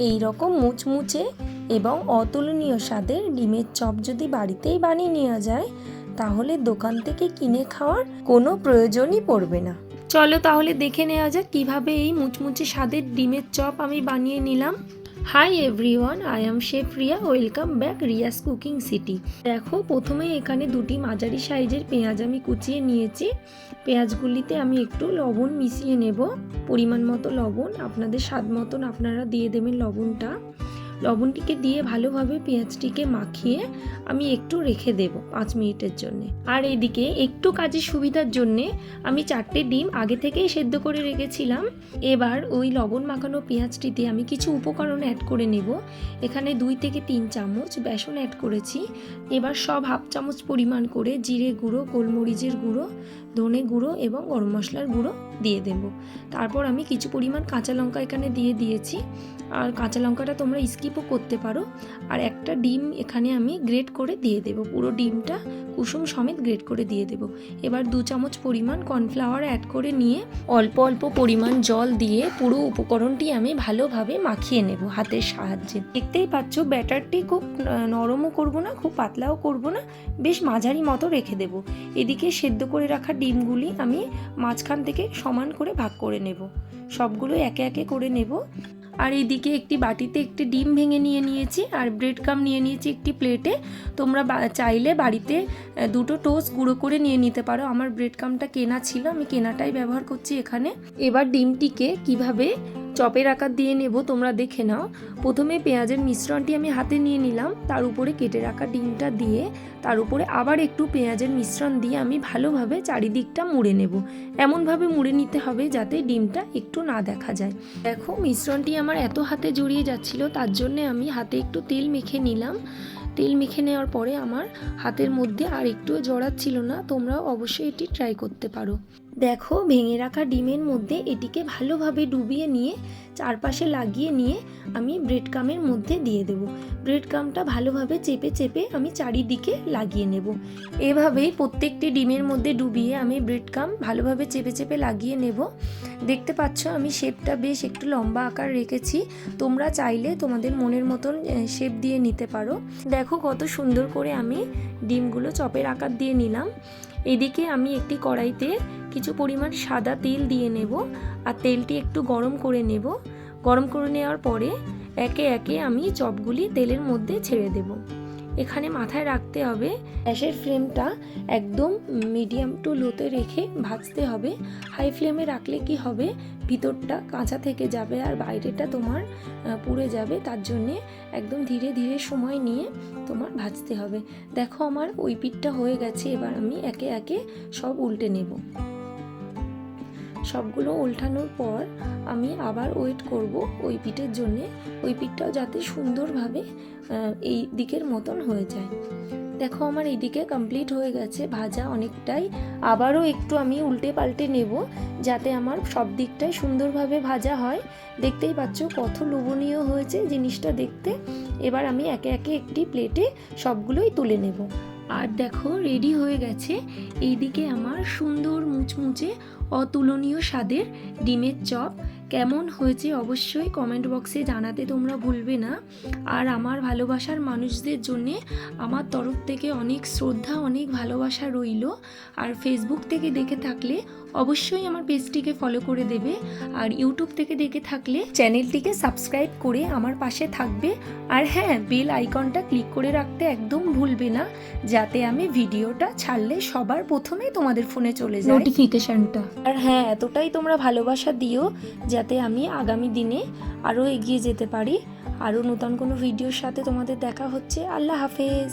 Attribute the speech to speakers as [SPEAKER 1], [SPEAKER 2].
[SPEAKER 1] এই রকম মুচমুচে এবং অতুলনীয় স্বাদের ডিমের চপ যদি বাড়িতেই বানিয়ে নেওয়া যায় তাহলে দোকান থেকে কিনে খাওয়ার কোনো প্রয়োজনই পড়বে না। চলো তাহলে দেখে নেওয়া যাক কীভাবে এই মুচমুচে স্বাদের ডিমের চপ আমি বানিয়ে নিলাম। Hi everyone, I am chef Riya, welcome back Riya's cooking city. দেখো প্রথমে এখানে দুটি মাঝারি সাইজের পেঁয়াজ আমি কুচিয়ে নিয়েছি। পেঁয়াজগুলিতে আমি একটু লবণ মিশিয়ে নেব, পরিমাণ মতো লবণ, আপনাদের স্বাদ মতন আপনারা দিয়ে দেবেন লবণটা। লবণটিকে দিয়ে ভালোভাবে পেঁয়াজটিকে মাখিয়ে আমি একটু রেখে দেব 5 মিনিটের জন্য। আর এদিকে একটু কাজের সুবিধার জন্যে আমি 4টে ডিম আগে থেকেই সেদ্ধ করে রেখেছিলাম। এবার ওই লবণ মাখানো পেঁয়াজটিতে আমি কিছু উপকরণ অ্যাড করে নেব। এখানে 2 থেকে 3 চামচ বেসন অ্যাড করেছি। এবার সব হাফ চামচ পরিমাণ করে জিরে গুঁড়ো, গোলমরিচের গুঁড়ো, ধনে গুঁড়ো এবং গরম মশলার গুঁড়ো দিয়ে দেব। তারপর আমি কিছু পরিমাণ কাঁচা লঙ্কা এখানে দিয়ে দিয়েছি, আর কাঁচা লঙ্কাটা তোমরা স্কিপও করতে পারো। আর একটা ডিম এখানে আমি গ্রেট করে দিয়ে দেব, পুরো ডিমটা কুসুম সমেত গ্রেট করে দিয়ে দেব। এবার 2 চামচ পরিমাণ কর্নফ্লাওয়ার অ্যাড করে নিয়ে অল্প অল্প পরিমাণ জল দিয়ে পুরো উপকরণটি আমি ভালোভাবে মাখিয়ে নেব হাতের সাহায্যে। দেখতেই পাচ্ছ ব্যাটারটি খুব নরমও করব না, খুব পাতলাও করব না, বেশ মাঝারি মতো রেখে দেব। এদিকে সেদ্ধ করে রাখা ডিমগুলি আমি মাঝখান থেকে সমান করে ভাগ করে নেব, সবগুলো একে একে করে নেব। আর এইদিকে একটি বাটিতে একটি ডিম ভেঙে নিয়েছি আর ব্রেড ক্রাম্ব নিয়ে নিয়েছি একটি প্লেটে। তোমরা চাইলে বাড়িতে 2টো টোস্ট গুঁড়ো করে নিয়ে নিতে পারো। আমার ব্রেড ক্রাম্বটা কেনা ছিল, আমি কেনাটাই ব্যবহার করছি এখানে। এবার ডিমটিকে কিভাবে চপের আকার দিয়ে নেব তোমরা দেখে নাও। প্রথমে পেঁয়াজের মিশ্রণটি আমি হাতে নিয়ে নিলাম, তার উপরে কেটে রাখা ডিমটা দিয়ে তার উপরে আবার একটু পেঁয়াজের মিশ্রণ দিয়ে আমি ভালোভাবে চারিদিকটা মুড়ে নেব। এমনভাবে মুড়ে নিতে হবে যাতে ডিমটা একটু না দেখা যায়। দেখো মিশ্রণটি আমার এত হাতে জড়িয়ে যাচ্ছিল, তার জন্য আমি হাতে একটু তেল মেখে নিলাম। তেল মেখে নেওয়ার পরে আমার হাতের মধ্যে আর একটুও জড়াচ্ছিল না। তোমরাও অবশ্যই এটি ট্রাই করতে পারো। দেখো ভেঙে রাখা ডিমের মধ্যে এটিকে ভালোভাবে ডুবিয়ে নিয়ে চারপাশে লাগিয়ে নিয়ে আমি ব্রেড ক্রাম্বের মধ্যে দিয়ে দেব। ব্রেড ক্রাম্বটা ভালোভাবে চেপে চেপে আমি চারিদিকে লাগিয়ে নেব। এভাবেই প্রত্যেকটি ডিমের মধ্যে ডুবিয়ে আমি ব্রেড ক্রাম্ব ভালোভাবে চেপে চেপে লাগিয়ে নেব। দেখতে পাচ্ছ আমি শেপটা বেশ একটু লম্বা আকার রেখেছি, তোমরা চাইলে তোমাদের মনের মতন শেপ দিয়ে নিতে পারো। দেখো কত সুন্দর করে আমি ডিমগুলো চপের আকার দিয়ে নিলাম। এদিকে আমি একটি কড়াইতে কিছু পরিমাণ সাদা তেল দিয়ে নেব আর তেলটি একটু গরম করে নেব। গরম করে নেওয়ার পরে একে একে আমি চপগুলি তেলের মধ্যে ছেড়ে দেব। এখানে মাথায় রাখতে হবে গ্যাসের ফ্লেমটা একদম মিডিয়াম টু লোতে রেখে ভাজতে হবে। হাই ফ্লেমে রাখলে কি হবে, ভিতরটা কাঁচা থেকে যাবে আর বাইরেটা তোমার পুড়ে যাবে। তার জন্যে একদম ধীরে ধীরে সময় নিয়ে তোমার ভাজতে হবে। দেখো আমার ওই পিঠটা হয়ে গেছে, এবার আমি একে একে সব উল্টে নেব। সবগুলো উল্টানোর পর আমি আবার ওয়েট করব ওই পিঠের জন্যে, ওই পিঠটাও যাতে সুন্দরভাবে এই দিকের মতন হয়ে যায়। দেখো আমার এইদিকে কমপ্লিট হয়ে গেছে ভাজা অনেকটাই। আবারও একটু আমি উল্টে পাল্টে নেব যাতে আমার সব দিকটাই সুন্দরভাবে ভাজা হয়। দেখতেই পাচ্ছ কত লোভনীয় হয়েছে জিনিসটা দেখতে। এবার আমি একে একে একটি প্লেটে সবগুলোই তুলে নেব। আর দেখো রেডি হয়ে গেছে এইদিকে আমার সুন্দর মুচমুচে অতুলনীয় স্বাদের ডিমের চপ। কেমন হয়েছে অবশ্যই কমেন্ট বক্সে জানাতে তোমরা ভুলবে না। আর আমার ভালোবাসার মানুষদের জন্যে আমার তরফ থেকে অনেক শ্রদ্ধা, অনেক ভালোবাসা রইল। আর ফেসবুক থেকে দেখে থাকলে অবশ্যই আমার পেজটিকে ফলো করে দেবে, আর ইউটিউব থেকে দেখে থাকলে চ্যানেলটিকে সাবস্ক্রাইব করে আমার পাশে থাকবে। আর হ্যাঁ, বেল আইকনটা ক্লিক করে রাখতে একদম ভুলবে না, যাতে আমি ভিডিওটা ছাড়লে সবার প্রথমে তোমাদের ফোনে চলে যায় নোটিফিকেশনটা। আর হ্যাঁ, এতটাই তোমরা ভালোবাসা দিও যাতে আমি আগামী দিনে আরও এগিয়ে যেতে পারি। আরও নতুন কোনো ভিডিওর সাথে তোমাদের দেখা হচ্ছে। আল্লাহ হাফেজ।